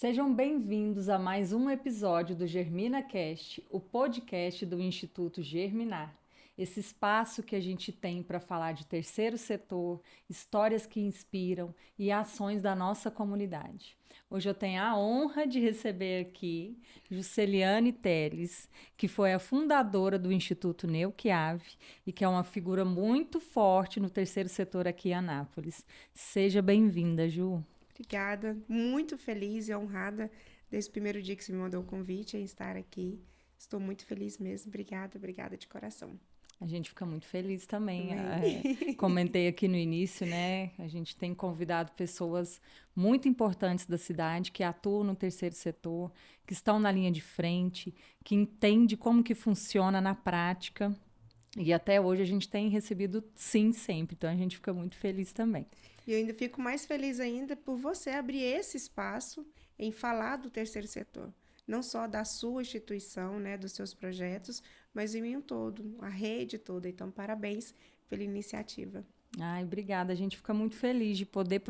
Sejam bem-vindos a mais um episódio do GerminaCast, o podcast do Instituto Germinar. Esse espaço que a gente tem para falar de terceiro setor, histórias que inspiram e ações da nossa comunidade. Hoje eu tenho a honra de receber aqui Jusceliane Teles, que foi a fundadora do Instituto Neuquiave e que é uma figura muito forte no terceiro setor aqui em Anápolis. Seja bem-vinda, Ju. Obrigada, muito feliz e honrada desde o primeiro dia que você me mandou o convite em estar aqui. Estou muito feliz mesmo. Obrigada, obrigada de coração. A gente fica muito feliz também. Também. Comentei aqui no início, né? A gente tem convidado pessoas muito importantes da cidade que atuam no terceiro setor, que estão na linha de frente, que entendem como que funciona na prática. E até hoje a gente tem recebido sim sempre. Então a gente fica muito feliz também. E eu ainda fico mais feliz ainda por você abrir esse espaço em falar do terceiro setor. Não só da sua instituição, né, dos seus projetos, mas em um todo, a rede toda. Então, parabéns pela iniciativa. Ai, obrigada. A gente fica muito feliz de poder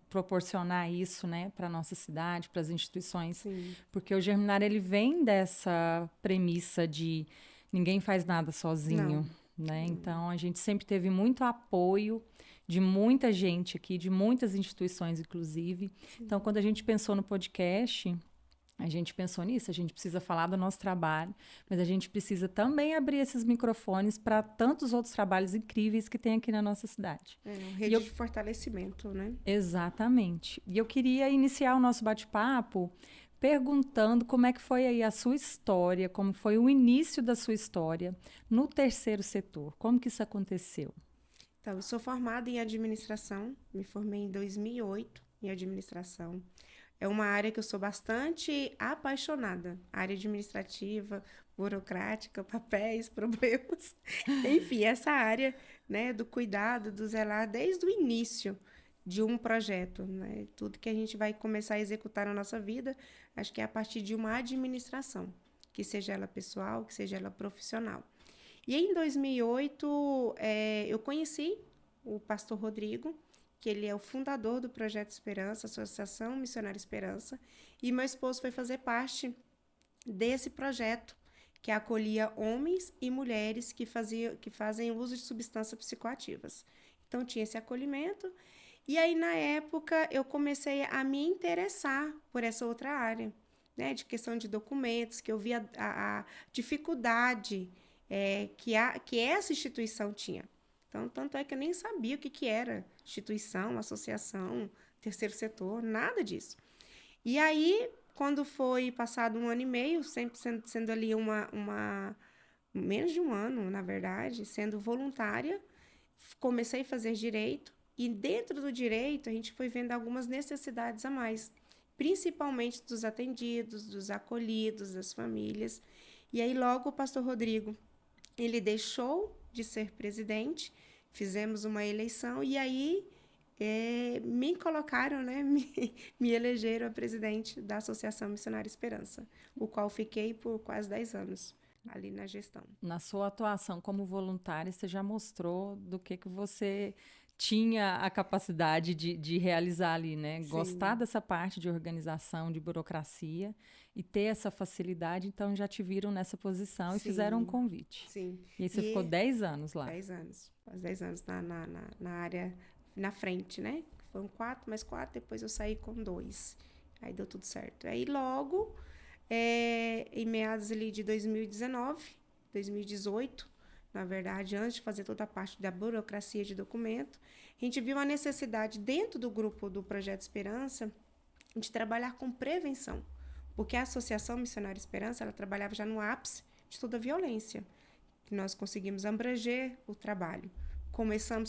proporcionar isso, né, para a nossa cidade, para as instituições, Sim. porque o Germinar ele vem dessa premissa de ninguém faz nada sozinho, Não. né? Então a gente sempre teve muito apoio de muita gente aqui, de muitas instituições, inclusive. Então, quando a gente pensou no podcast, a gente pensou nisso, a gente precisa falar do nosso trabalho, mas a gente precisa também abrir esses microfones para tantos outros trabalhos incríveis que tem aqui na nossa cidade. É uma E rede eu, de fortalecimento, né? exatamente. E eu queria iniciar o nosso bate-papo perguntando como é que foi aí a sua história, como foi o início da sua história no terceiro setor. Como que isso aconteceu? Então, eu sou formada em administração, me formei em 2008 em administração. É uma área que eu sou bastante apaixonada. Área administrativa, burocrática, papéis, problemas. Enfim, essa área, né, do cuidado, do zelar, desde o início de um projeto, né? Tudo que a gente vai começar a executar na nossa vida, acho que é a partir de uma administração, que seja ela pessoal, que seja ela profissional. E em 2008, eu conheci o pastor Rodrigo, que ele é o fundador do Projeto Esperança, Associação Missionária Esperança, e meu esposo foi fazer parte desse projeto, que acolhia homens e mulheres que fazem uso de substâncias psicoativas. Então, tinha esse acolhimento, e aí, na época, eu comecei a me interessar por essa outra área, né, de questão de documentos, que eu via a dificuldade que essa instituição tinha. Então, tanto é que eu nem sabia o que era instituição, associação, terceiro setor, nada disso. E aí, quando foi passado um ano e meio, sempre sendo ali menos de um ano, na verdade, sendo voluntária, comecei a fazer direito. E dentro do direito, a gente foi vendo algumas necessidades a mais, principalmente dos atendidos, dos acolhidos, das famílias. E aí, logo, o pastor Rodrigo ele deixou de ser presidente, fizemos uma eleição e aí me colocaram, né, me elegeram a presidente da Associação Missionária Esperança, o qual fiquei por quase 10 anos ali na gestão. Na sua atuação como voluntária, você já mostrou do que você tinha a capacidade de realizar ali, né? Gostar Sim, dessa parte de organização, de burocracia e ter essa facilidade, então já te viram nessa posição e fizeram um sim, convite. sim. E aí você ficou E 10 anos lá. 10 anos, quase 10 anos na área, na frente, né? Foram 4 mais 4, depois eu saí com 2. Aí deu tudo certo. Aí logo, em meados ali de 2019, 2018, na verdade, antes de fazer toda a parte da burocracia de documento, a gente viu a necessidade dentro do grupo do Projeto Esperança de trabalhar com prevenção, porque a Associação Missionária Esperança, ela trabalhava já no ápice de toda a violência, que nós conseguimos abranger o trabalho.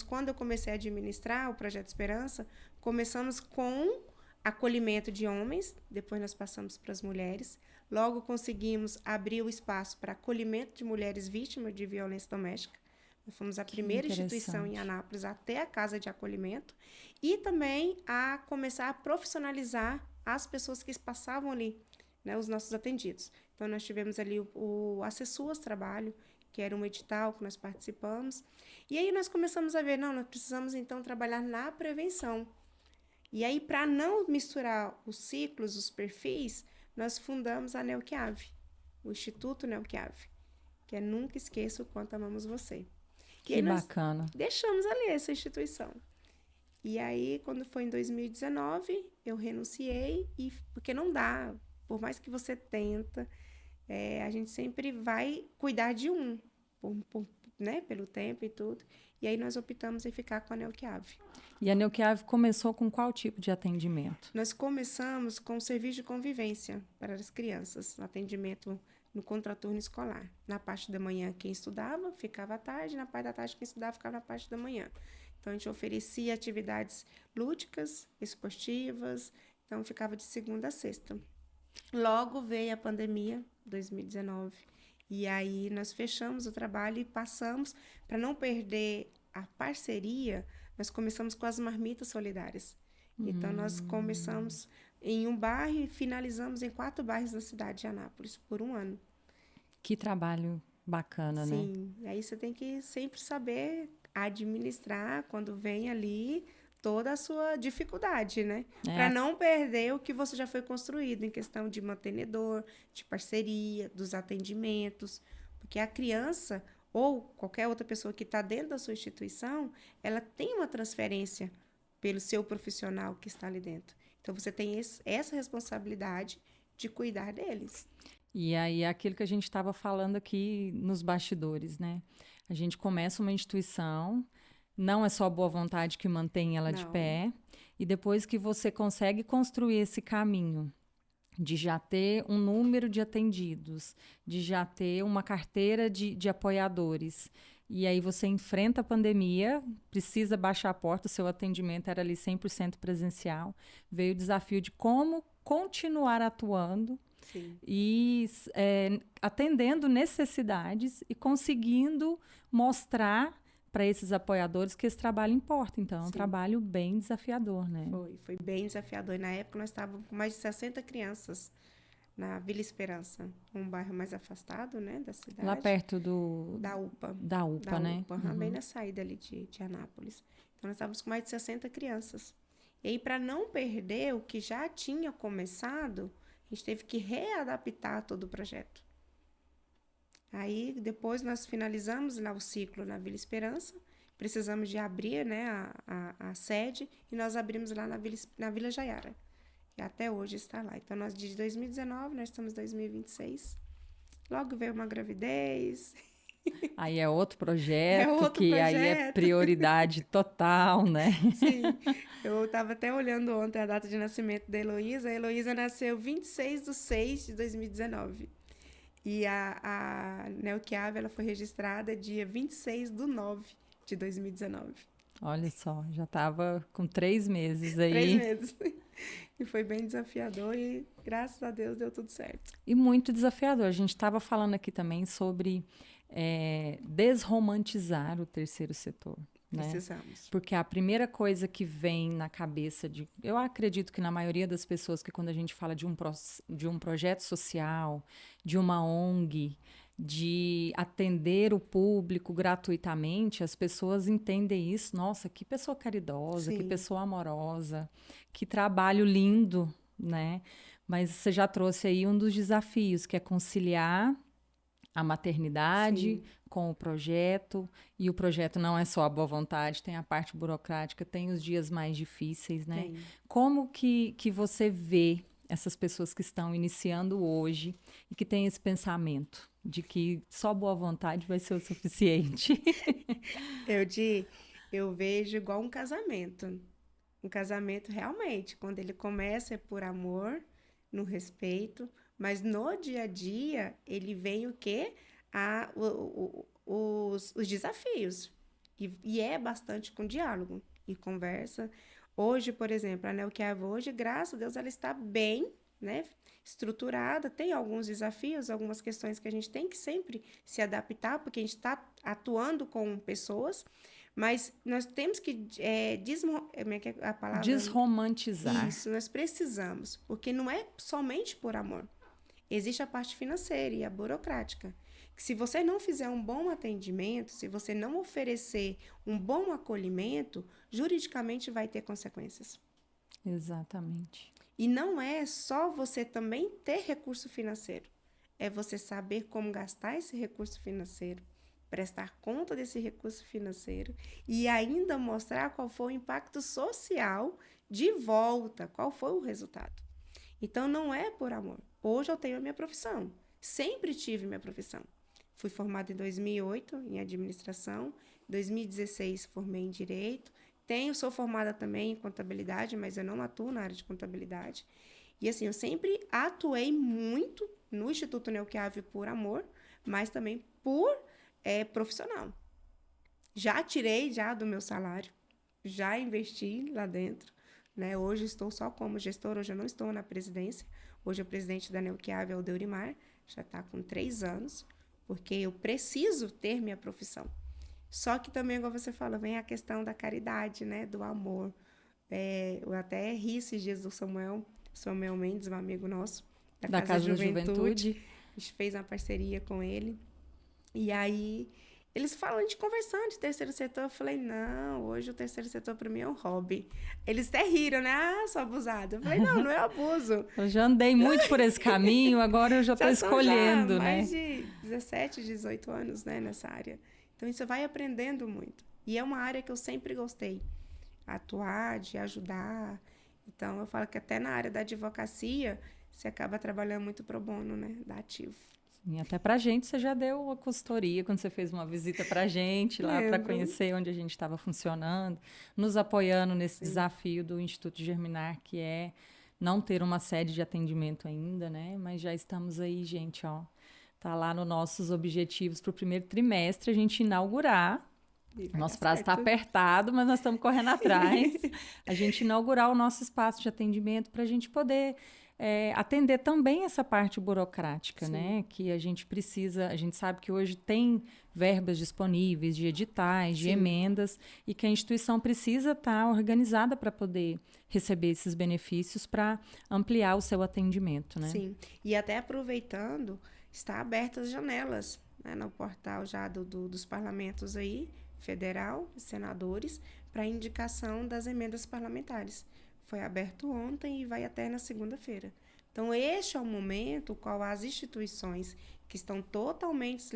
Quando eu comecei a administrar o Projeto Esperança, começamos com acolhimento de homens, depois nós passamos para as mulheres, logo conseguimos abrir o espaço para acolhimento de mulheres vítimas de violência doméstica. Nós fomos a Que primeira instituição em interessante. Anápolis até a casa de acolhimento e também a começar a profissionalizar as pessoas que passavam ali, né, os nossos atendidos. Então, nós tivemos ali o Acessuas Trabalho, que era um edital que nós participamos. E aí nós começamos a ver, não, nós precisamos então trabalhar na prevenção. E aí, para não misturar os ciclos, os perfis, nós fundamos a Neoquiave, o Instituto Neoquiave, que é Nunca Esqueça o Quanto Amamos Você. E Que aí nós bacana. deixamos ali essa instituição. E aí, quando foi em 2019, eu renunciei, porque não dá, por mais que você tenta, a gente sempre vai cuidar de um, né, pelo tempo e tudo. E aí nós optamos em ficar com a Neoquiave. E a Neuquiave começou com qual tipo de atendimento? Nós começamos com o serviço de convivência para as crianças, atendimento no contraturno escolar. Na parte da manhã, quem estudava, ficava à tarde, na parte da tarde, quem estudava, ficava na parte da manhã. Então, a gente oferecia atividades lúdicas, esportivas, então ficava de segunda a sexta. Logo veio a pandemia, 2019, e aí nós fechamos o trabalho e passamos, para não perder a parceria, nós começamos com as marmitas solidárias. Então, nós começamos em um bairro e finalizamos em 4 bairros da cidade de Anápolis, por um ano. Que trabalho bacana, né? Sim, e aí você tem que sempre saber administrar quando vem ali toda a sua dificuldade, né? Para não perder o que você já foi construído em questão de mantenedor, de parceria, dos atendimentos, porque a criança ou qualquer outra pessoa que está dentro da sua instituição, ela tem uma transferência pelo seu profissional que está ali dentro. Então, você tem essa responsabilidade de cuidar deles. E aí, é aquilo que a gente estava falando aqui nos bastidores, né? A gente começa uma instituição, não é só boa vontade que mantém ela de pé, e depois que você consegue construir esse caminho de já ter um número de atendidos, de já ter uma carteira de apoiadores, e aí você enfrenta a pandemia, precisa baixar a porta, o seu atendimento era ali 100% presencial, veio o desafio de como continuar atuando. Sim. E atendendo necessidades e conseguindo mostrar para esses apoiadores que esse trabalho importa. Então, é um trabalho bem desafiador, né? Foi bem desafiador. E na época nós estávamos com mais de 60 crianças na Vila Esperança, um bairro mais afastado, né, da cidade. Lá perto da UPA. Da UPA, né? Bem na saída ali de Anápolis. Então, nós estávamos com mais de 60 crianças. E aí, para não perder o que já tinha começado, a gente teve que readaptar todo o projeto. Aí, depois, nós finalizamos lá o ciclo na Vila Esperança, precisamos de abrir, né, a sede, e nós abrimos lá na Vila Jaiara. E até hoje está lá. Então, nós de 2019, nós estamos em 2026. Logo veio uma gravidez. Aí é outro projeto, aí é prioridade total, né? Sim. Eu estava até olhando ontem a data de nascimento da Heloísa. A Heloísa nasceu 26/6/2019. E a Neoquiave, ela foi registrada dia 26/9/2019. Olha só, já estava com 3 meses aí. 3 meses. E foi bem desafiador e, graças a Deus, deu tudo certo. E muito desafiador. A gente estava falando aqui também sobre desromantizar o terceiro setor. Né? Precisamos. Porque a primeira coisa que vem na cabeça de... Eu acredito que na maioria das pessoas, que quando a gente fala de um projeto social, de uma ONG, de atender o público gratuitamente, as pessoas entendem isso. Nossa, que pessoa caridosa, Sim. Que pessoa amorosa, que trabalho lindo, né? Mas você já trouxe aí um dos desafios, que é conciliar a maternidade Sim. com o projeto, e o projeto não é só a boa vontade, tem a parte burocrática, tem os dias mais difíceis, né? Tem. Como que você vê essas pessoas que estão iniciando hoje e que têm esse pensamento de que só boa vontade vai ser o suficiente? Eu vejo igual um casamento. Um casamento realmente, quando ele começa é por amor, no respeito, mas no dia a dia ele vem o quê? Os desafios. E é bastante com diálogo e conversa. Hoje, por exemplo, a Neoquiave hoje, graças a Deus, ela está bem, né, estruturada. Tem alguns desafios, algumas questões que a gente tem que sempre se adaptar, porque a gente está atuando com pessoas, mas nós temos que desromantizar. Isso, nós precisamos, porque não é somente por amor. Existe a parte financeira e a burocrática. Que se você não fizer um bom atendimento, se você não oferecer um bom acolhimento, juridicamente vai ter consequências. Exatamente. E não é só você também ter recurso financeiro. É você saber como gastar esse recurso financeiro, prestar conta desse recurso financeiro e ainda mostrar qual foi o impacto social de volta, qual foi o resultado. Então, não é por amor. Hoje eu tenho a minha profissão. Sempre tive minha profissão. Fui formada em 2008 em administração, em 2016 formei em direito. Sou formada também em contabilidade, mas eu não atuo na área de contabilidade. E assim, eu sempre atuei muito no Instituto Neuquiave por amor, mas também por profissional. Já tirei já do meu salário, já investi lá dentro, né? Hoje estou só como gestora, hoje eu não estou na presidência. Hoje o presidente da Neuquiave é o Deurimar, já está com 3 anos, porque eu preciso ter minha profissão. Só que também, igual você fala, vem a questão da caridade, né? Do amor. Eu até ri esses dias do Samuel Mendes, um amigo nosso, Da Casa da Juventude. A gente fez uma parceria com ele. E aí, eles falam de conversando de terceiro setor. Eu falei, não, hoje o terceiro setor para mim é um hobby. Eles até riram, né? Ah, sou abusada. Eu falei, não, não é abuso. Eu já andei muito por esse caminho, agora eu já estou escolhendo, já né? mais de 17, 18 anos, né, nessa área. Então, isso vai aprendendo muito. E é uma área que eu sempre gostei. Atuar, de ajudar. Então, eu falo que até na área da advocacia, você acaba trabalhando muito pro bono, né? Da ativo. Sim, até pra gente você já deu uma consultoria quando você fez uma visita pra gente lá para conhecer onde a gente estava funcionando, nos apoiando nesse desafio do Instituto Germinar, que é não ter uma sede de atendimento ainda, né? Mas já estamos aí, gente, ó. Tá lá nos nossos objetivos para o primeiro trimestre a gente inaugurar. Nosso prazo está apertado, mas nós estamos correndo atrás. A gente inaugurar o nosso espaço de atendimento para a gente poder atender também essa parte burocrática, né? Que a gente precisa, a gente sabe que hoje tem verbas disponíveis de editais, de emendas, e que a instituição precisa estar organizada para poder receber esses benefícios para ampliar o seu atendimento, né? Sim, e até aproveitando, está abertas as janelas, né, no portal já dos parlamentos aí, federal, senadores, para indicação das emendas parlamentares. Foi aberto ontem e vai até na segunda-feira. Então, este é o momento qual as instituições que estão totalmente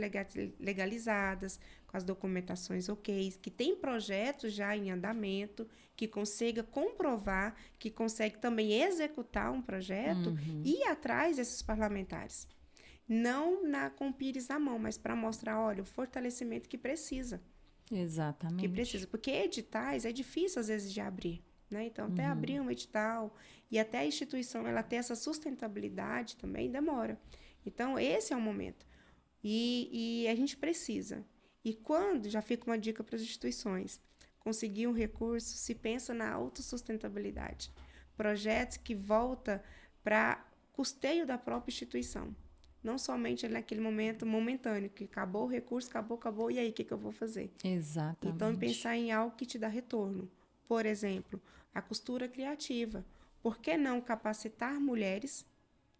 legalizadas, com as documentações ok, que tem projetos já em andamento, que consiga comprovar, que consegue também executar um projeto e ir atrás desses parlamentares. Não com o pires na mão, mas para mostrar, olha, o fortalecimento que precisa. Exatamente. Que precisa, porque editais é difícil às vezes de abrir, né? Então, até abrir um edital e até a instituição ela ter essa sustentabilidade também demora. Então, esse é o momento. E a gente precisa. E quando, já fica uma dica para as instituições, conseguir um recurso, se pensa na autossustentabilidade. Projetos que voltam para custeio da própria instituição. Não somente naquele momento momentâneo, que acabou o recurso, acabou, e aí, o que eu vou fazer? Exatamente. Então, pensar em algo que te dá retorno. Por exemplo, a costura criativa. Por que não capacitar mulheres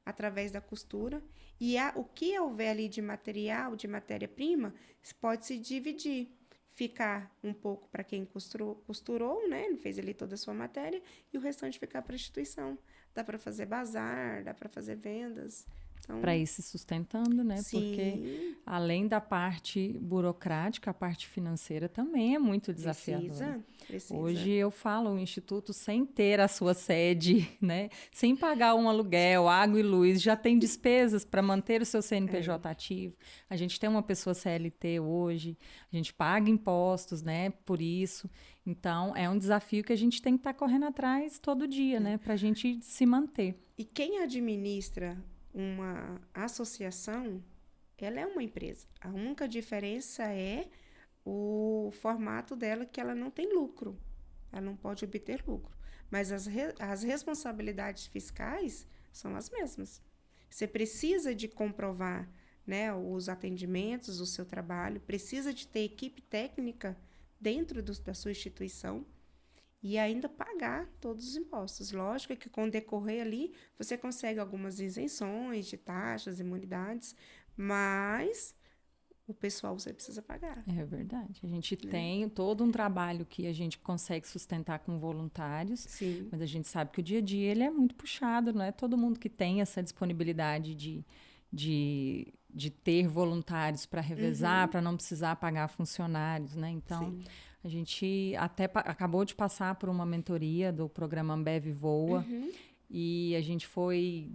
através da costura? E o que houver ali de material, de matéria-prima, pode se dividir. Ficar um pouco para quem costurou, né? Fez ali toda a sua matéria, e o restante ficar para a instituição. Dá para fazer bazar, dá para fazer vendas. Então, para ir se sustentando, né? Sim. Porque além da parte burocrática, a parte financeira também é muito desafiadora. Precisa. Hoje eu falo o Instituto sem ter a sua sede, né? Sem pagar um aluguel, água e luz, já tem despesas para manter o seu CNPJ ativo. A gente tem uma pessoa CLT hoje, a gente paga impostos, né? Por isso. Então, é um desafio que a gente tem que estar correndo atrás todo dia, né? Para a gente se manter. E quem administra uma associação, ela é uma empresa. A única diferença é o formato dela, que ela não tem lucro. Ela não pode obter lucro. Mas as responsabilidades fiscais são as mesmas. Você precisa de comprovar, né, os atendimentos, o seu trabalho, precisa de ter equipe técnica dentro da sua instituição e ainda pagar todos os impostos. Lógico que com o decorrer ali, você consegue algumas isenções de taxas, imunidades, mas o pessoal você precisa pagar. É verdade. A gente tem todo um trabalho que a gente consegue sustentar com voluntários, Sim. mas a gente sabe que o dia a dia ele é muito puxado, não é todo mundo que tem essa disponibilidade de ter voluntários para revezar, para não precisar pagar funcionários, né? Então, Sim. a gente até acabou de passar por uma mentoria do programa Ambev Voa, e a gente foi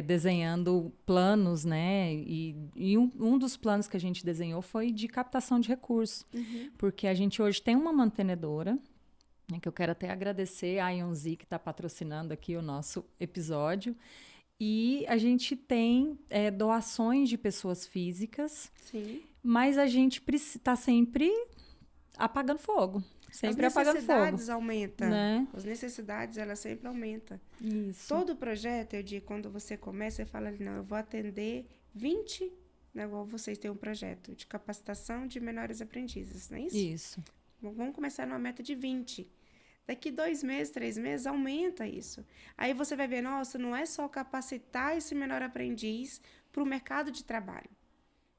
desenhando planos, né? E um dos planos que a gente desenhou foi de captação de recursos. Porque a gente hoje tem uma mantenedora, né, que eu quero até agradecer a Ionzi, que está patrocinando aqui o nosso episódio. E a gente tem doações de pessoas físicas, Sim. mas a gente está sempre apagando fogo. Sempre apagando fogo. As necessidades aumentam. Né? As necessidades, elas sempre aumentam. Isso. Todo projeto, eu digo, quando você começa, você fala ali, não, eu vou atender 20, né, igual vocês têm um projeto de capacitação de menores aprendizes, não é isso? Isso. Vamos começar numa meta de 20. Daqui 2 meses, 3 meses, aumenta isso. Aí você vai ver, nossa, não é só capacitar esse menor aprendiz para o mercado de trabalho.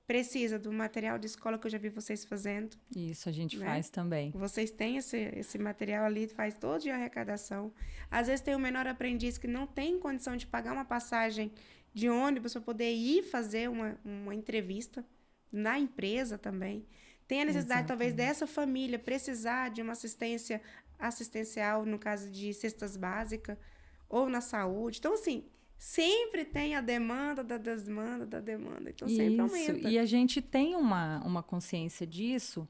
Precisa do material de escola que eu já vi vocês fazendo. Isso, a gente né? faz também. Vocês têm esse material ali, faz todo dia a arrecadação. Às vezes tem um menor aprendiz que não tem condição de pagar uma passagem de ônibus para poder ir fazer uma entrevista na empresa também. Tem a necessidade, talvez, dessa família precisar de uma assistência assistencial, no caso de cestas básicas, ou na saúde. Então, assim, sempre tem a demanda da demanda. Então, sempre aumenta. E a gente tem uma consciência disso,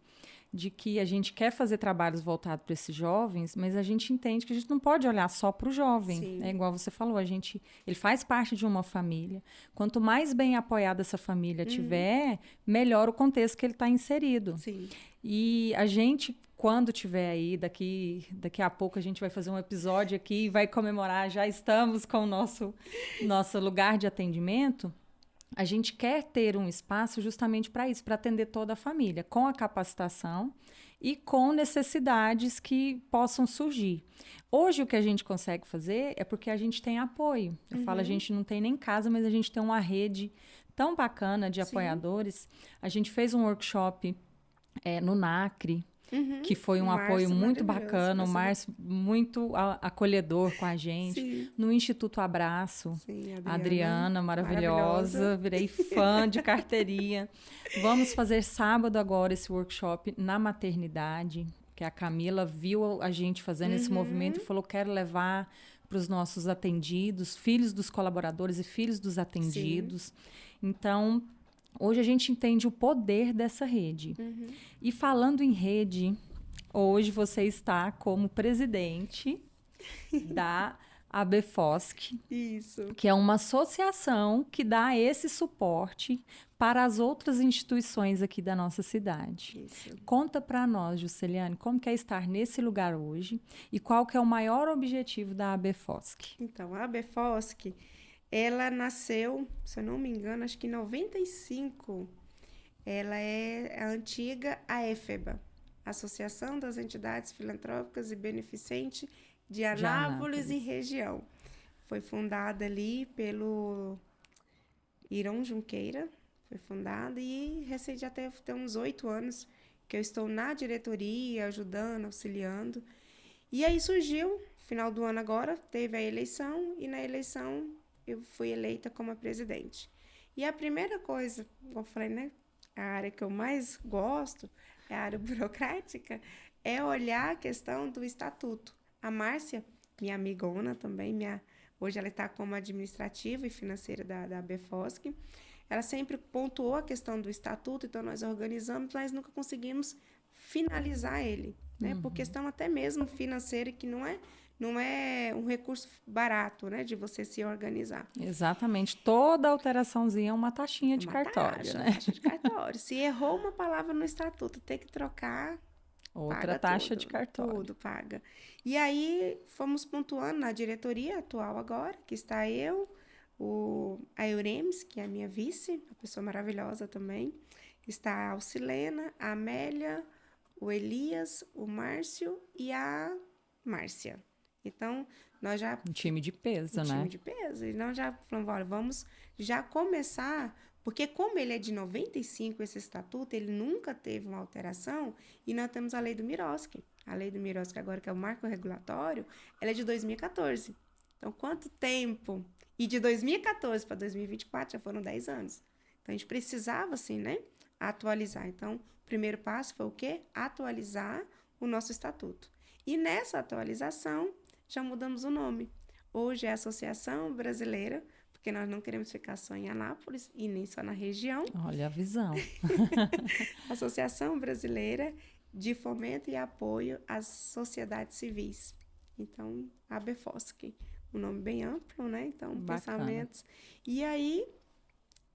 de que a gente quer fazer trabalhos voltados para esses jovens, mas a gente entende que a gente não pode olhar só para o jovem. Sim. É igual você falou, ele faz parte de uma família. Quanto mais bem apoiada essa família tiver, melhor o contexto que ele está inserido. Sim. E a gente, quando tiver aí, daqui a pouco a gente vai fazer um episódio aqui e vai comemorar, já estamos com o nosso lugar de atendimento. A gente quer ter um espaço justamente para isso, para atender toda a família, com a capacitação e com necessidades que possam surgir. Hoje, o que a gente consegue fazer é porque a gente tem apoio. Eu falo, a gente não tem nem casa, mas a gente tem uma rede tão bacana de apoiadores. A gente fez um workshop no NACRE, que foi um apoio muito bacana, o Márcio muito acolhedor com a gente. Sim. No Instituto Abraço, Sim, Adriana, maravilhosa, virei fã de carteirinha. Vamos fazer sábado agora esse workshop na maternidade, que a Camila viu a gente fazendo esse movimento e falou, quero levar para os nossos atendidos, filhos dos colaboradores e filhos dos atendidos. Sim. Então, hoje a gente entende o poder dessa rede. E falando em rede, hoje você está como presidente da ABFOSC, Isso. Que é uma associação que dá esse suporte para as outras instituições aqui da nossa cidade. Isso. Conta para nós, Jusceliane, como que é estar nesse lugar hoje e qual que é o maior objetivo da ABFOSC? Então, a ABFOSC, ela nasceu, se eu não me engano, acho que em 95. Ela é a antiga AEFEBA, Associação das Entidades Filantrópicas e Beneficentes de Anápolis e Região. Foi fundada ali pelo Irão Junqueira, foi fundada e recente já tem uns 8 anos que eu estou na diretoria, ajudando, auxiliando. E aí surgiu, final do ano agora, teve a eleição e na eleição eu fui eleita como presidente. E a primeira coisa, como eu falei, né? A área que eu mais gosto, é a área burocrática, é olhar a questão do estatuto. A Márcia, minha amigona também, hoje ela está como administrativa e financeira da ABFOSC, ela sempre pontuou a questão do estatuto, então nós organizamos, mas nunca conseguimos finalizar ele, né? Por questão até mesmo financeira, que não é um recurso barato, né, de você se organizar. Exatamente. Toda alteraçãozinha é uma taxinha de cartório, né? Taxa de cartório. Se errou uma palavra no estatuto, tem que trocar, outra taxa de cartório. Tudo paga. E aí, fomos pontuando na diretoria atual agora, que está eu, a Euremes, que é a minha vice, uma pessoa maravilhosa também. Está a Alcilena, a Amélia, o Elias, o Márcio e a Márcia. Então, nós já... Um time de peso, né? Um time de peso. E nós já falamos, olha, vamos já começar Porque como ele é de 95, esse estatuto, ele nunca teve uma alteração, e nós temos a lei do Mirosky. A lei do Mirosky agora, que é o marco regulatório, ela é de 2014. Então, quanto tempo? E de 2014 para 2024 já foram 10 anos. Então, a gente precisava, assim, né, atualizar. Então, o primeiro passo foi o quê? Atualizar o nosso estatuto. E nessa atualização, já mudamos o nome. Hoje é a Associação Brasileira, porque nós não queremos ficar só em Anápolis e nem só na região. Olha a visão. Associação Brasileira de Fomento e Apoio às Sociedades Civis. Então, a ABFOSC, um nome bem amplo, né? Então, Bacana. Pensamentos. E aí,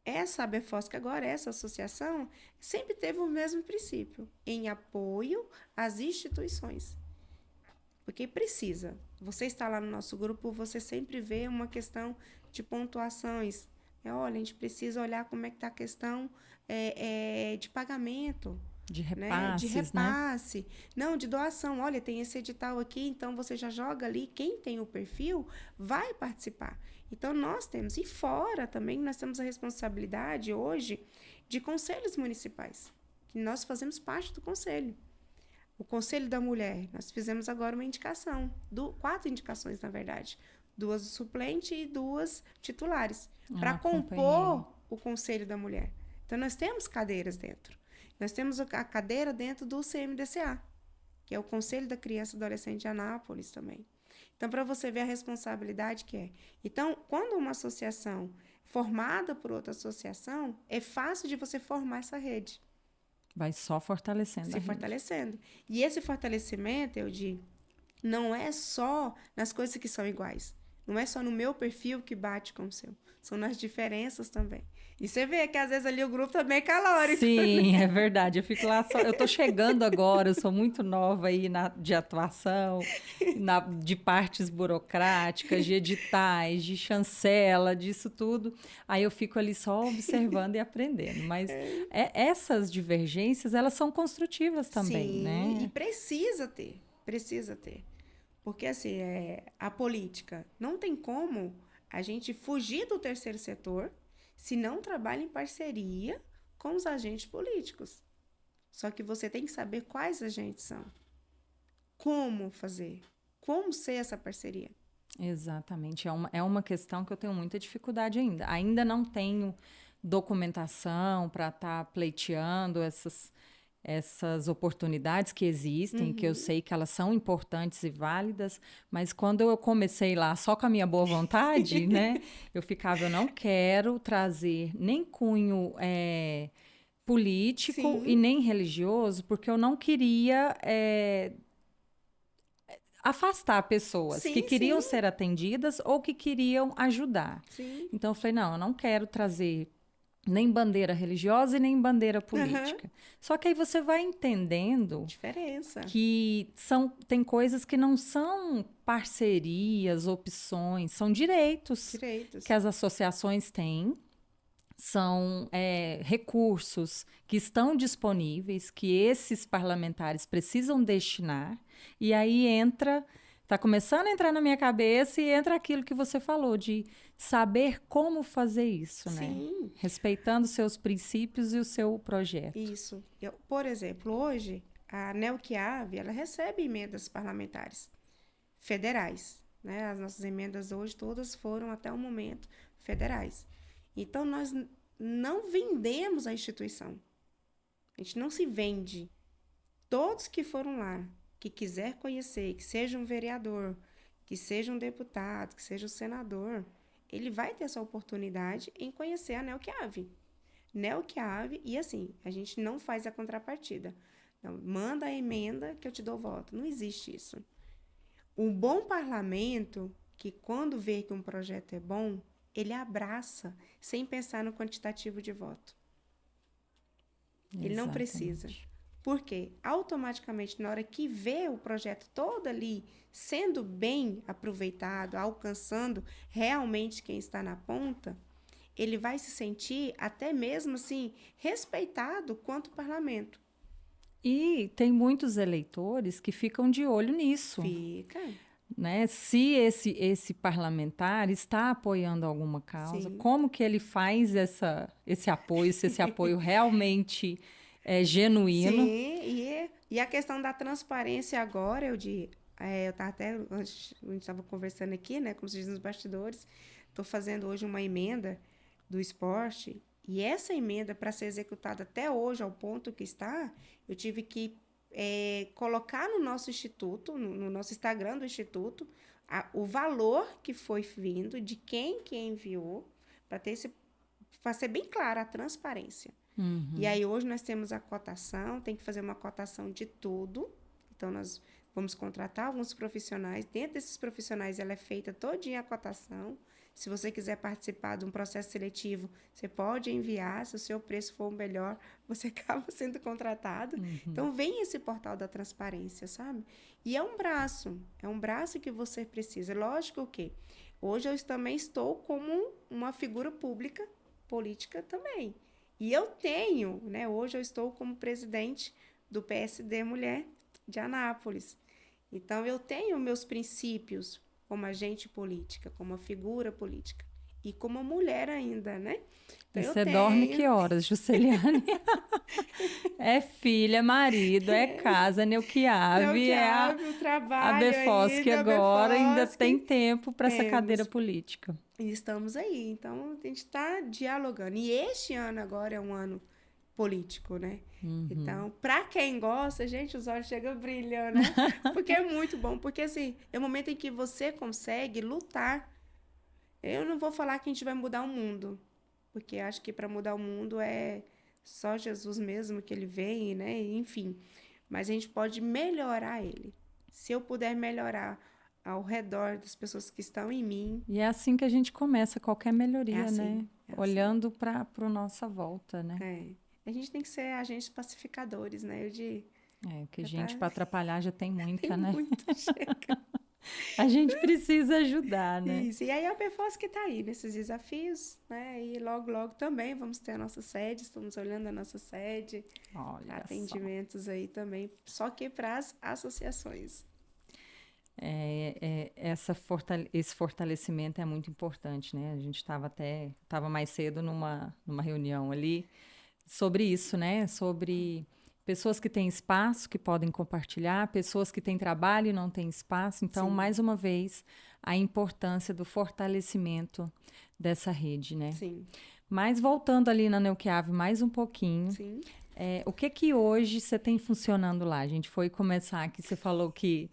essa ABFOSC agora, essa associação, sempre teve o mesmo princípio, em apoio às instituições. Porque precisa. Você está lá no nosso grupo, você sempre vê uma questão de pontuações. Olha, a gente precisa olhar como é que está a questão de pagamento. De repasses, né? De repasse. Não, de doação. Olha, tem esse edital aqui, então você já joga ali. Quem tem o perfil vai participar. Então, nós temos. E fora também, nós temos a responsabilidade hoje de conselhos municipais. Que nós fazemos parte do conselho. O Conselho da Mulher, nós fizemos agora uma indicação, 4 indicações, na verdade. 2 suplentes e 2 titulares, para compor o Conselho da Mulher. Então, nós temos cadeiras dentro. Nós temos a cadeira dentro do CMDCA, que é o Conselho da Criança e Adolescente de Anápolis também. Então, para você ver a responsabilidade que é. Então, quando uma associação formada por outra associação, é fácil de você formar essa rede. Vai só fortalecendo. Se fortalecendo. E esse fortalecimento, eu digo, não é só nas coisas que são iguais. Não é só no meu perfil que bate com o seu. São nas diferenças também. E você vê que às vezes ali o grupo também é calórico. Sim, é verdade. Eu fico lá só. Eu tô chegando agora, eu sou muito nova aí de atuação, de partes burocráticas, de editais, de chancela, disso tudo. Aí eu fico ali só observando e aprendendo. Mas essas divergências, elas são construtivas também, Sim, né? E precisa ter. Precisa ter. Porque, assim, a política não tem como a gente fugir do terceiro setor se não trabalha em parceria com os agentes políticos. Só que você tem que saber quais agentes são. Como fazer. Como ser essa parceria. Exatamente. É uma questão que eu tenho muita dificuldade ainda. Ainda não tenho documentação para estar pleiteando essas oportunidades que existem, que eu sei que elas são importantes e válidas, mas quando eu comecei lá só com a minha boa vontade, né, eu não quero trazer nem cunho político Sim. e nem religioso, porque eu não queria afastar pessoas que queriam ser atendidas ou que queriam ajudar. Sim. Então eu falei, não, eu não quero trazer nem bandeira religiosa e nem bandeira política. Só que aí você vai entendendo diferença. Que tem coisas que não são parcerias, opções, são direitos. Que as associações têm, são recursos que estão disponíveis, que esses parlamentares precisam destinar, e aí está começando a entrar na minha cabeça e entra aquilo que você falou, de saber como fazer isso, né? Sim. Respeitando seus princípios e o seu projeto. Isso. Por exemplo, hoje, a NELQAV, ela recebe emendas parlamentares federais, né? As nossas emendas hoje todas foram, até o momento, federais. Então, nós não vendemos a instituição. A gente não se vende. Todos que foram lá, que quiser conhecer, que seja um vereador, que seja um deputado, que seja um senador, ele vai ter essa oportunidade em conhecer a NELQAV. NELQAV, e assim, a gente não faz a contrapartida. Não, manda a emenda que eu te dou voto. Não existe isso. Um bom parlamento, que quando vê que um projeto é bom, ele abraça, sem pensar no quantitativo de voto. Ele não precisa. Por quê? Automaticamente, na hora que vê o projeto todo ali sendo bem aproveitado, alcançando realmente quem está na ponta, ele vai se sentir até mesmo assim respeitado quanto parlamento. E tem muitos eleitores que ficam de olho nisso. Fica. né? Se esse parlamentar está apoiando alguma causa, Sim. como que ele faz esse apoio, se esse apoio realmente é genuíno? Sim, e a questão da transparência agora, eu estava até, antes, a gente estava conversando aqui, né, como se diz nos bastidores, estou fazendo hoje uma emenda do esporte, e essa emenda, para ser executada até hoje, ao ponto que está, eu tive que colocar no nosso instituto, no nosso Instagram do instituto, o valor que foi vindo, de quem que enviou, para ser bem clara a transparência. E aí hoje nós temos a cotação, tem que fazer uma cotação de tudo. Então nós vamos contratar alguns profissionais. Dentro desses profissionais ela é feita todinha a cotação. Se você quiser participar de um processo seletivo, você pode enviar. Se o seu preço for o melhor, você acaba sendo contratado. Então vem esse portal da transparência, sabe? E é um braço que você precisa. Lógico que hoje eu também estou como uma figura pública, política também. E eu tenho, né? Hoje eu estou como presidente do PSD Mulher de Anápolis. Então, eu tenho meus princípios como agente política, como uma figura política. E como mulher ainda, né? Então, E eu você dorme que tenho. horas, Jusceliane? É filha, é marido, é casa, Não que Neuquiave, é abre o a trabalho Befosque ainda, agora, ainda tem Befosque. tempo para essa cadeira Temos. política. E estamos aí. Então, a gente está dialogando. E este ano agora é um ano político, né? Então, para quem gosta, gente, os olhos chegam a brilhar, né? Porque é muito bom, porque assim, é o momento em que você consegue lutar. Eu não vou falar que a gente vai mudar o mundo, porque acho que para mudar o mundo é só Jesus mesmo que ele vem, né? Enfim, mas a gente pode melhorar ele. Se eu puder melhorar ao redor das pessoas que estão em mim, E é assim que a gente começa qualquer melhoria, né? é assim. Olhando para a nossa volta, né? É. A gente tem que ser agentes pacificadores, né? É, que Já tá, gente para atrapalhar já tem tem muita, né? muito, chega. A gente precisa ajudar, né? Isso. E aí a Perforce que está aí nesses desafios, né? E logo, logo também vamos ter a nossa sede, estamos olhando a nossa sede, Olha só. atendimentos aí também, só que para as associações. Esse fortalecimento é muito importante, né? A gente estava mais cedo numa reunião ali sobre isso, né? Sobre pessoas que têm espaço, que podem compartilhar, pessoas que têm trabalho e não têm espaço. Então, Sim, mais uma vez, a importância do fortalecimento dessa rede, né? sim, Mas voltando ali na Neuquiave mais um pouquinho, sim. o que que hoje você tem funcionando lá? A gente foi começar aqui, você falou que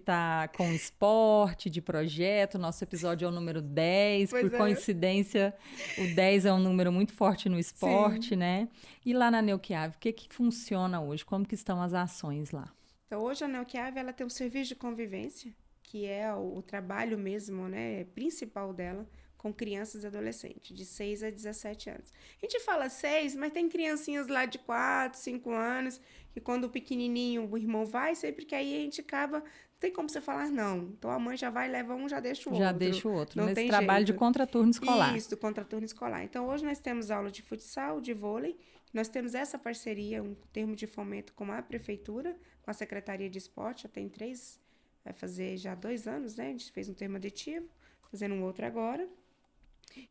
tá com esporte de projeto, nosso episódio é o número 10. Por Pois é. coincidência, o 10 é um número muito forte no esporte, Sim. né? E lá na Neuquiave, o que que funciona hoje? Como que estão as ações lá? Então, hoje a Neoquiave, ela tem um serviço de convivência, que é o trabalho mesmo, né, principal dela, com crianças e adolescentes, de 6 a 17 anos. A gente fala 6, mas tem criancinhas lá de 4, 5 anos, que quando o pequenininho, o irmão vai, sempre que aí a gente acaba, não tem como você falar não. Então, a mãe já vai, leva um, já deixa o Já outro. deixa o outro, Não nesse tem trabalho de jeito. contraturno escolar. Isso, do contraturno escolar. Então, hoje nós temos aula de futsal, de vôlei. Nós temos essa parceria, um termo de fomento com a prefeitura, com a Secretaria de Esporte, já tem 3, vai fazer já 2 anos, né? A gente fez um termo aditivo, fazendo um outro agora.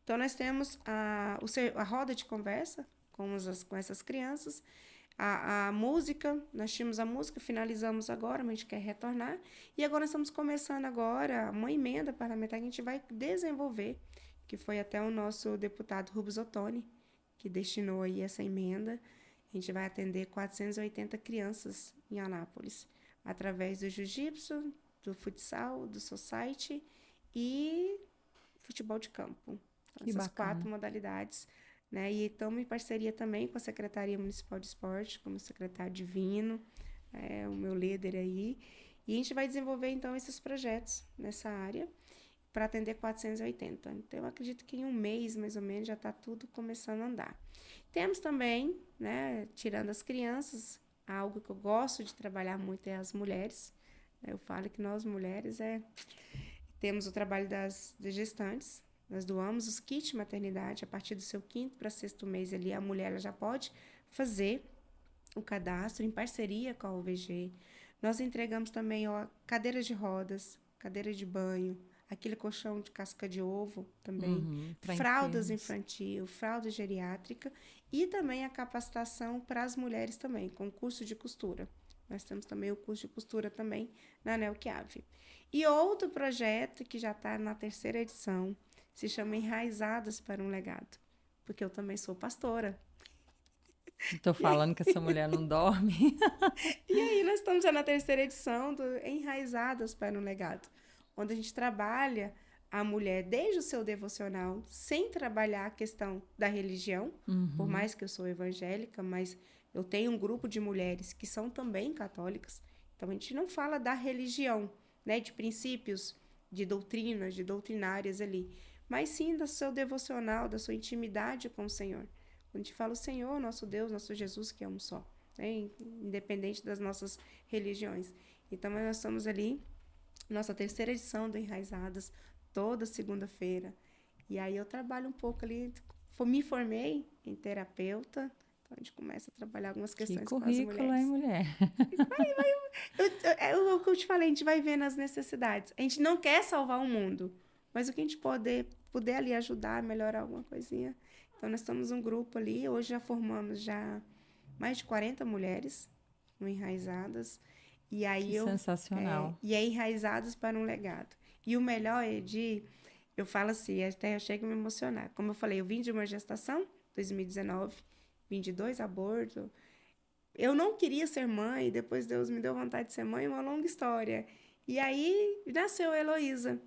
Então, nós temos a roda de conversa com essas crianças, a música, nós tínhamos a música, finalizamos agora, mas a gente quer retornar. E agora nós estamos começando agora uma emenda parlamentar que a gente vai desenvolver, que foi até o nosso deputado Rubens Ottoni, que destinou aí essa emenda. A gente vai atender 480 crianças em Anápolis, através do jiu-jitsu, do futsal, do society e futebol de campo. Então, Que essas bacana. 4 modalidades, né? E estamos em parceria também com a Secretaria Municipal de Esporte, como secretário Divino, o meu líder aí. E a gente vai desenvolver, então, esses projetos nessa área para atender 480. Então, eu acredito que em um mês, mais ou menos, já está tudo começando a andar. Temos também, né, tirando as crianças, algo que eu gosto de trabalhar muito é as mulheres. Eu falo que nós, mulheres, temos o trabalho das gestantes. Nós doamos os kits de maternidade. A partir do seu 5º para 6º mês ali, a mulher ela já pode fazer o cadastro em parceria com a UVG. Nós entregamos também cadeiras de rodas, cadeira de banho, aquele colchão de casca de ovo também, Pra fraldas enfermos. infantil, fralda geriátrica e também a capacitação para as mulheres também, com curso de costura. Nós temos também o curso de costura também na Nelquiave. E outro projeto que já está na 3ª edição, se chama Enraizadas para um Legado, porque eu também sou pastora. Tô falando que essa mulher não dorme. E aí nós estamos já na 3ª edição do Enraizadas para um Legado, onde a gente trabalha a mulher desde o seu devocional, sem trabalhar a questão da religião, por mais que eu sou evangélica, mas eu tenho um grupo de mulheres que são também católicas, então a gente não fala da religião, né, de princípios, de doutrinas, de doutrinárias ali, mas sim do seu devocional, da sua intimidade com o Senhor. Quando a gente fala o Senhor, nosso Deus, nosso Jesus, que é um só, né, independente das nossas religiões. Então nós estamos ali, nossa 3ª edição do Enraizadas, toda segunda-feira. E aí eu trabalho um pouco ali, me formei em terapeuta, então a gente começa a trabalhar algumas questões com as mulheres. Que currículo, hein, mulher? É o que eu te falei, a gente vai vendo as necessidades. A gente não quer salvar o mundo, mas o que a gente puder ali ajudar, melhorar alguma coisinha. Então nós estamos um grupo ali, hoje já formamos já mais de 40 mulheres no Enraizadas. E aí sensacional. E é Enraizadas para um Legado. E o melhor, Edi, eu falo assim, até eu chego a me emocionar. Como eu falei, eu vim de uma gestação, 2019, vim de 2 abortos. Eu não queria ser mãe, depois Deus me deu vontade de ser mãe, uma longa história. E aí nasceu a Heloísa.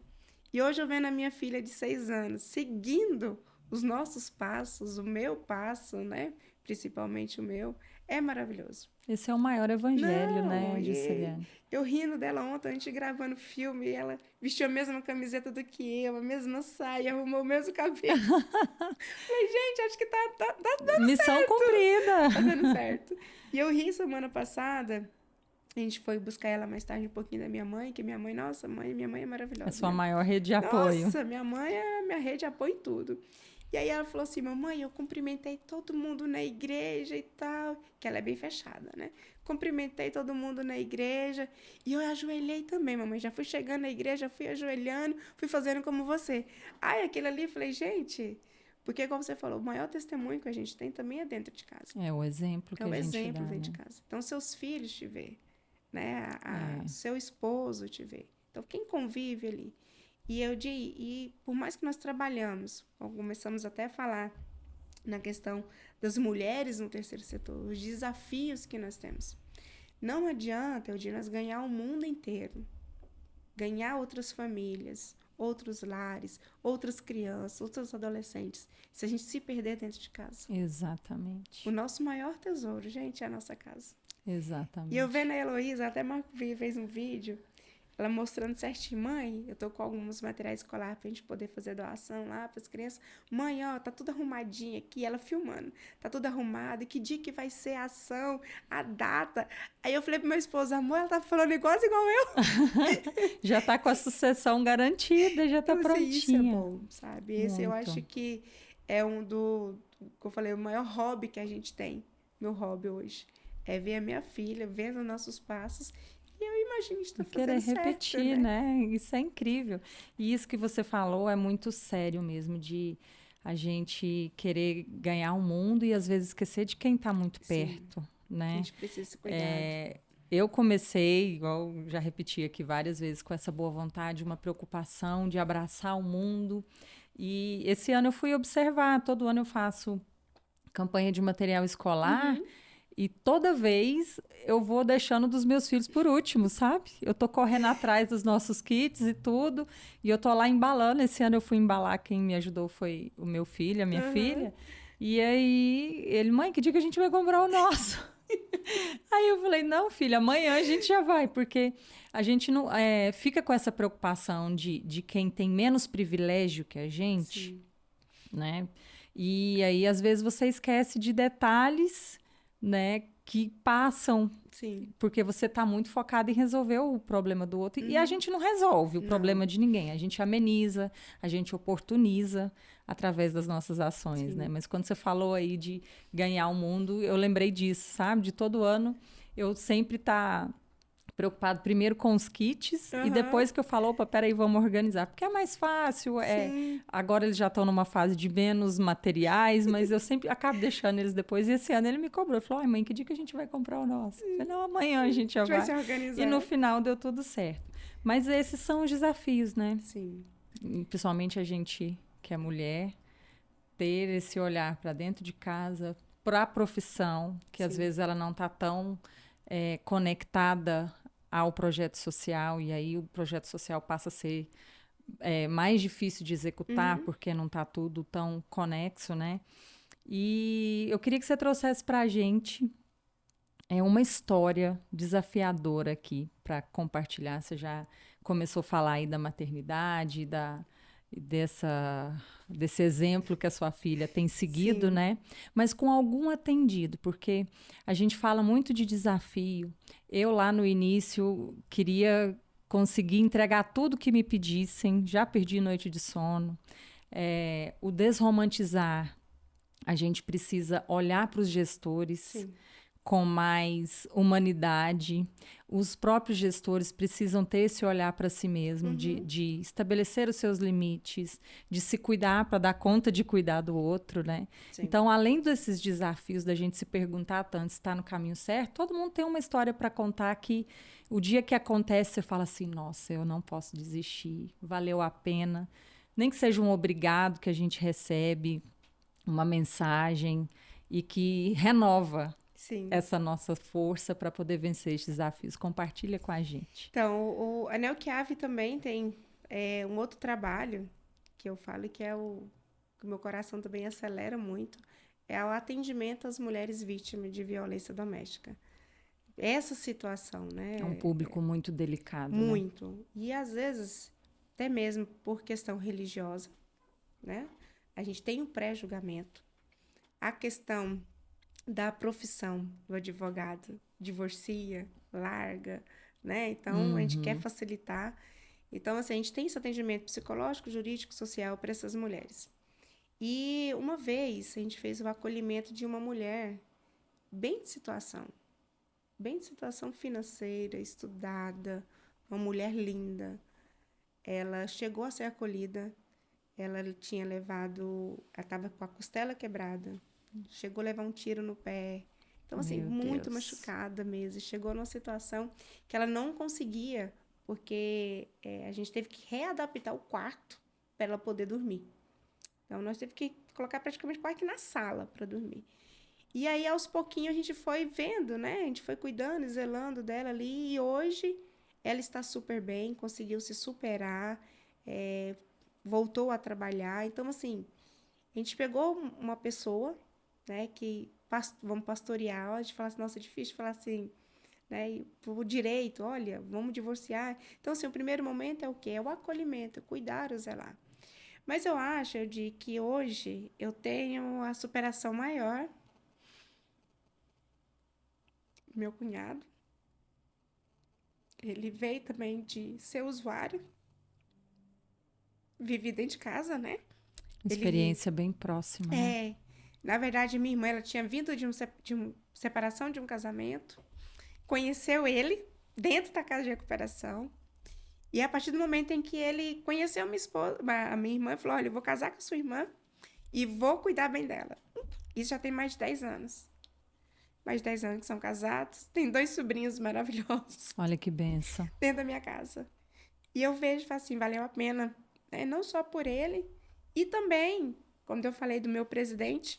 E hoje eu vendo a minha filha de 6 anos, seguindo os nossos passos, o meu passo, né? Principalmente o meu, é maravilhoso. Esse é o maior evangelho, né, Jusceliane? Eu rindo dela ontem, a gente gravando filme, e ela vestiu a mesma camiseta do que eu, a mesma saia, arrumou o mesmo cabelo. Falei, gente, acho que tá dando Missão certo. cumprida. Tá dando certo. E eu ri semana passada, a gente foi buscar ela mais tarde um pouquinho da minha mãe, que minha mãe é maravilhosa. É sua né? maior rede de apoio. Nossa, minha mãe é minha rede de apoio em tudo. E aí ela falou assim, mamãe, eu cumprimentei todo mundo na igreja e tal, que ela é bem fechada, né? Cumprimentei todo mundo na igreja e eu ajoelhei também, mamãe. Já fui chegando na igreja, fui ajoelhando, fui fazendo como você. Aí aquilo ali, falei, gente, porque como você falou, o maior testemunho que a gente tem também é dentro de casa. É o exemplo que a gente dá. É o exemplo dentro né? de casa. Então, seus filhos te vê, né? Seu esposo te vê. Então, quem convive ali. E por mais que nós trabalhamos, começamos até a falar na questão das mulheres no 3º setor, os desafios que nós temos. Não adianta, nós ganhar o mundo inteiro, ganhar outras famílias, outros lares, outras crianças, outros adolescentes, se a gente se perder dentro de casa. Exatamente. O nosso maior tesouro, gente, é a nossa casa. Exatamente. E eu vendo a Heloísa, até fez um vídeo, ela mostrando certinho, mãe, eu tô com alguns materiais escolares pra gente poder fazer doação lá pras crianças. Mãe, ó, tá tudo arrumadinho aqui, ela filmando. Tá tudo arrumado, que dia que vai ser a ação, a data. Aí eu falei pro meu esposo, amor, ela tá falando igual eu. Já tá com a sucessão garantida, já tá então, prontinha. Isso é bom, sabe? Esse eu Muito. acho que é que eu falei, o maior hobby que a gente tem, meu hobby hoje, é ver a minha filha vendo nossos passos. E eu imagino que está fazendo certo, repetir, né? Isso é incrível. E isso que você falou é muito sério mesmo, de a gente querer ganhar o mundo e às vezes esquecer de quem está muito perto, né? A gente precisa se cuidar. Eu comecei, igual já repeti aqui várias vezes, com essa boa vontade, uma preocupação de abraçar o mundo. E esse ano eu fui observar, todo ano eu faço campanha de material escolar. E toda vez eu vou deixando dos meus filhos por último, sabe? Eu tô correndo atrás dos nossos kits e tudo. E eu tô lá embalando. Esse ano eu fui embalar, quem me ajudou foi o meu filho, a minha filha. E aí, ele, mãe, que dia que a gente vai comprar o nosso? Aí eu falei, não, filha, amanhã a gente já vai. Porque a gente não fica com essa preocupação de quem tem menos privilégio que a gente, né? E aí, às vezes, você esquece de detalhes, né, que passam, porque você está muito focado em resolver o problema do outro, e a gente não resolve o problema de ninguém, a gente ameniza, a gente oportuniza através das nossas ações, né? Mas quando você falou aí de ganhar o mundo, eu lembrei disso, sabe? De todo ano, eu sempre preocupado primeiro com os kits e depois que eu falo, opa, peraí, vamos organizar. Porque é mais fácil, agora eles já estão numa fase de menos materiais, mas eu sempre acabo deixando eles depois. E esse ano ele me cobrou, ele falou, ai mãe, que dia que a gente vai comprar o nosso? Eu falei, não, amanhã a gente já vai. Se organizar. E no final deu tudo certo. Mas esses são os desafios, né? Sim. Principalmente a gente que é mulher, ter esse olhar para dentro de casa, para a profissão, que às vezes ela não está tão conectada ao projeto social, e aí o projeto social passa a ser mais difícil de executar, porque não está tudo tão conexo, né? E eu queria que você trouxesse para a gente uma história desafiadora aqui para compartilhar. Você já começou a falar aí da maternidade, desse exemplo que a sua filha tem seguido, Sim. né? Mas com algum atendido, porque a gente fala muito de desafio. Eu, lá no início, queria conseguir entregar tudo que me pedissem, já perdi noite de sono. O desromantizar, a gente precisa olhar para os gestores. Sim. Com mais humanidade. Os próprios gestores precisam ter esse olhar para si mesmo, de estabelecer os seus limites, de se cuidar para dar conta de cuidar do outro, né? Sim. Então, além desses desafios da gente se perguntar tanto se está no caminho certo, todo mundo tem uma história para contar que o dia que acontece, você fala assim, nossa, eu não posso desistir, valeu a pena. Nem que seja um obrigado que a gente recebe, uma mensagem e que renova essa nossa força para poder vencer esses desafios. Compartilha com a gente. Então, a Nelchiave também tem um outro trabalho que eu falo que que o meu coração também acelera muito, é o atendimento às mulheres vítimas de violência doméstica. Essa situação, né? É um público muito delicado, muito. Né? E, às vezes, até mesmo por questão religiosa, né? A gente tem um pré-julgamento. A questão da profissão do advogado, divorcia, larga, né? Então, a gente quer facilitar. Então, assim, a gente tem esse atendimento psicológico, jurídico, social para essas mulheres. E uma vez, a gente fez o acolhimento de uma mulher bem de situação financeira, estudada, uma mulher linda. Ela chegou a ser acolhida, ela estava com a costela quebrada, chegou a levar um tiro no pé. Então, assim, muito machucada mesmo. Chegou numa situação que ela não conseguia, porque a gente teve que readaptar o quarto para ela poder dormir. Então, nós tivemos que colocar praticamente quase que na sala para dormir. E aí, aos pouquinhos, a gente foi vendo, né? A gente foi cuidando, zelando dela ali. E hoje, ela está super bem, conseguiu se superar, voltou a trabalhar. Então, assim, a gente pegou uma pessoa, né, que vamos pastorear, a gente fala assim, nossa, é difícil falar assim, né, o direito, olha, vamos divorciar. Então, assim, o primeiro momento é o quê? É o acolhimento, cuidar, o zelar. Mas eu acho, de que hoje eu tenho a superação maior. Meu cunhado, ele veio também de ser usuário, vive dentro de casa, né? Experiência bem próxima, né? Na verdade, minha irmã, ela tinha vindo de uma separação de um casamento, conheceu ele dentro da casa de recuperação, e a partir do momento em que ele conheceu a minha irmã, falou, olha, eu vou casar com a sua irmã e vou cuidar bem dela. Isso já tem mais de 10 anos. Mais de 10 anos que são casados, tem 2 sobrinhos maravilhosos. Olha que bênção. Dentro da minha casa. E eu vejo, assim, valeu a pena, né? Não só por ele, e também, quando eu falei do meu presidente,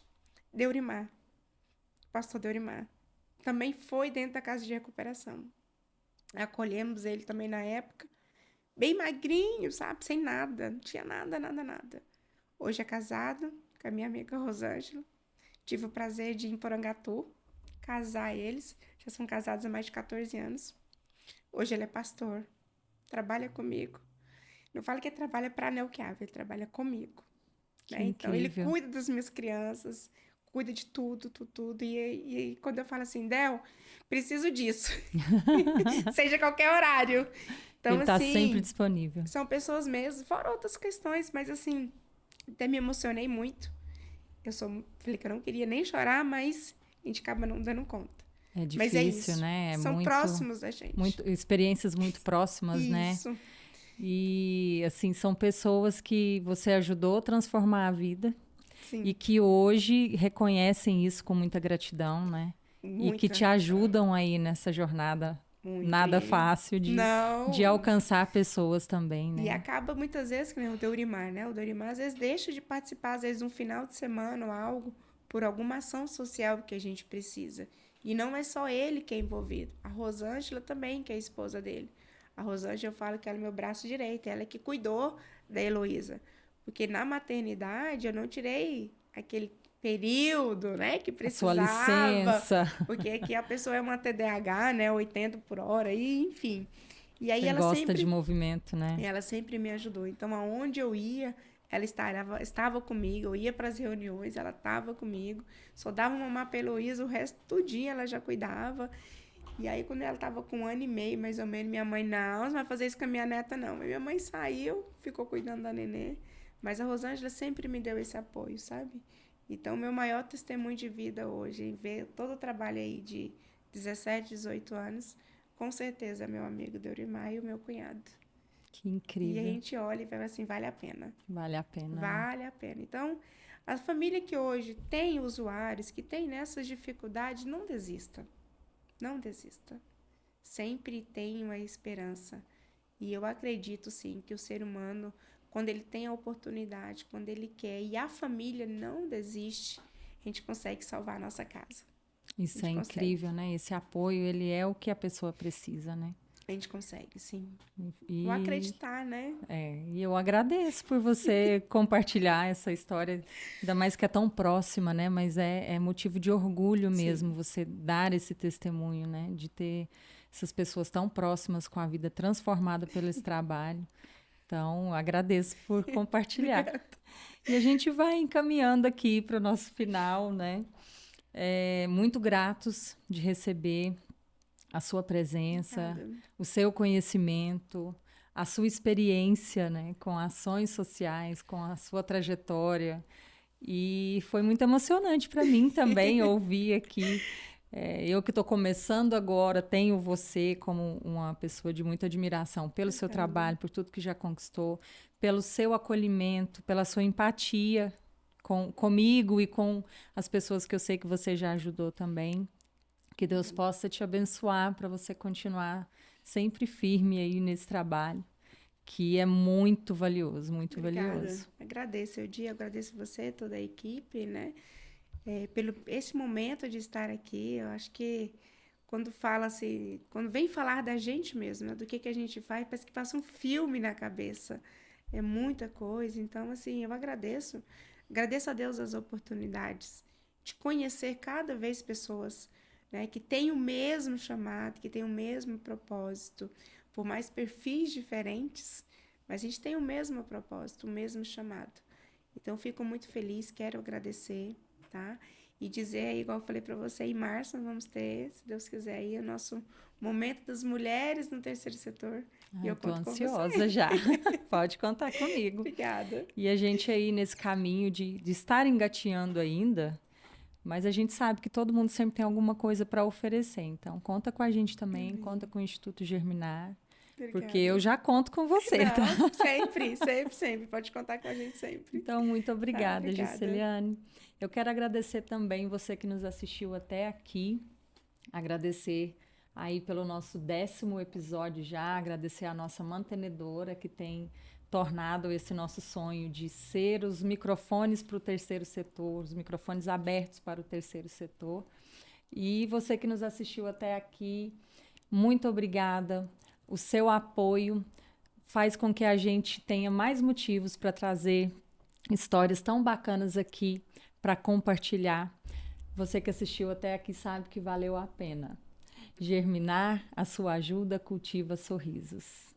Deurimar, pastor Deurimar, também foi dentro da casa de recuperação. Acolhemos ele também na época, bem magrinho, sabe? Sem nada, não tinha nada. Hoje é casado com a minha amiga Rosângela. Tive o prazer de ir em Porangatu, casar eles, já são casados há mais de 14 anos. Hoje ele é pastor, trabalha comigo. Não falo que ele trabalha para a Nelchiave, ele trabalha comigo. Né? Então, ele cuida das minhas crianças, cuida de tudo. E quando eu falo assim, Del, preciso disso. Seja qualquer horário. Então, ele está sempre disponível. São pessoas mesmo, fora outras questões, mas assim, até me emocionei muito. Falei que eu não queria nem chorar, mas a gente acaba não dando conta. É Mas é difícil, isso. né? São próximos da gente. Experiências muito próximas, né? Isso. E, assim, são pessoas que você ajudou a transformar a vida Sim. e que hoje reconhecem isso com muita gratidão, né? E que te Muita. ajudam aí nessa jornada Muito. nada fácil de Não. alcançar pessoas também, né? E acaba muitas vezes, que nem o Deurimar, né? O Deurimar às vezes deixa de participar, às vezes um final de semana ou algo, por alguma ação social que a gente precisa. E não é só ele que é envolvido. A Rosângela também, que é a esposa dele. A Rosângela, eu falo que ela é meu braço direito, ela é que cuidou da Heloísa. Porque na maternidade eu não tirei aquele período, né, que A sua precisava. licença. Porque aqui a pessoa é uma TDAH, né, 80 por hora, e enfim. E aí Você gosta de movimento, né? ela sempre me ajudou. Então, aonde eu ia, ela estava comigo. Eu ia para as reuniões, ela estava comigo. Só dava mamar para Heloísa, o resto do dia ela já cuidava. E aí, quando ela estava com 1 ano e meio, mais ou menos, minha mãe, não, você vai fazer isso com a minha neta, não. Aí minha mãe saiu, ficou cuidando da nenê. Mas a Rosângela sempre me deu esse apoio, sabe? Então, meu maior testemunho de vida hoje, em ver todo o trabalho aí de 17, 18 anos, com certeza, meu amigo Deurimar e o meu cunhado. Que incrível. E a gente olha e fala assim, vale a pena. Vale a pena. Vale a pena. Então, a família que hoje tem usuários, que tem nessas dificuldades, não desista. Não desista. Sempre tem uma esperança. E eu acredito, sim, que o ser humano, quando ele tem a oportunidade, quando ele quer, e a família não desiste, a gente consegue salvar a nossa casa. Isso é incrível, né? Esse apoio, ele é o que a pessoa precisa, né? A gente consegue, sim. E, vou acreditar, né? E eu agradeço por você compartilhar essa história, ainda mais que é tão próxima, né? Mas é motivo de orgulho mesmo, sim, você dar esse testemunho, né? De ter essas pessoas tão próximas com a vida transformada pelo esse trabalho. Então, agradeço por compartilhar. E a gente vai encaminhando aqui para o nosso final, né? Muito gratos de receber a sua presença, o seu conhecimento, a sua experiência, né, com ações sociais, com a sua trajetória. E foi muito emocionante para mim também ouvir aqui. Eu que estou começando agora, tenho você como uma pessoa de muita admiração pelo seu trabalho, por tudo que já conquistou, pelo seu acolhimento, pela sua empatia comigo e com as pessoas que eu sei que você já ajudou também. Que Deus possa te abençoar para você continuar sempre firme aí nesse trabalho, que é muito valioso, muito valioso. Agradeço o dia, agradeço você, toda a equipe, né? Pelo esse momento de estar aqui. Eu acho que quando fala assim, quando vem falar da gente mesmo, né, do que a gente faz, parece que passa um filme na cabeça. É muita coisa. Então, assim, eu agradeço a Deus as oportunidades de conhecer cada vez pessoas, né, que têm o mesmo chamado, que têm o mesmo propósito, por mais perfis diferentes, mas a gente tem o mesmo propósito, o mesmo chamado. Então, fico muito feliz, quero agradecer, tá? E dizer aí, igual eu falei para você, em março nós vamos ter, se Deus quiser, aí o nosso momento das mulheres no terceiro setor. E eu conto ansiosa já. Pode contar comigo. Obrigada. E a gente aí nesse caminho de estar engateando ainda, mas a gente sabe que todo mundo sempre tem alguma coisa para oferecer. Então, conta com a gente também, conta com o Instituto Germinar. Obrigada. Porque eu já conto com você. Não, tá? Sempre. Pode contar com a gente sempre. Então, muito obrigada, Giseliane. Eu quero agradecer também você que nos assistiu até aqui. Agradecer aí pelo nosso 10º episódio já. Agradecer a nossa mantenedora que tem tornado esse nosso sonho de ser os microfones para o terceiro setor, os microfones abertos para o terceiro setor. E você que nos assistiu até aqui, muito obrigada. O seu apoio faz com que a gente tenha mais motivos para trazer histórias tão bacanas aqui para compartilhar. Você que assistiu até aqui sabe que valeu a pena. Germinar, a sua ajuda cultiva sorrisos.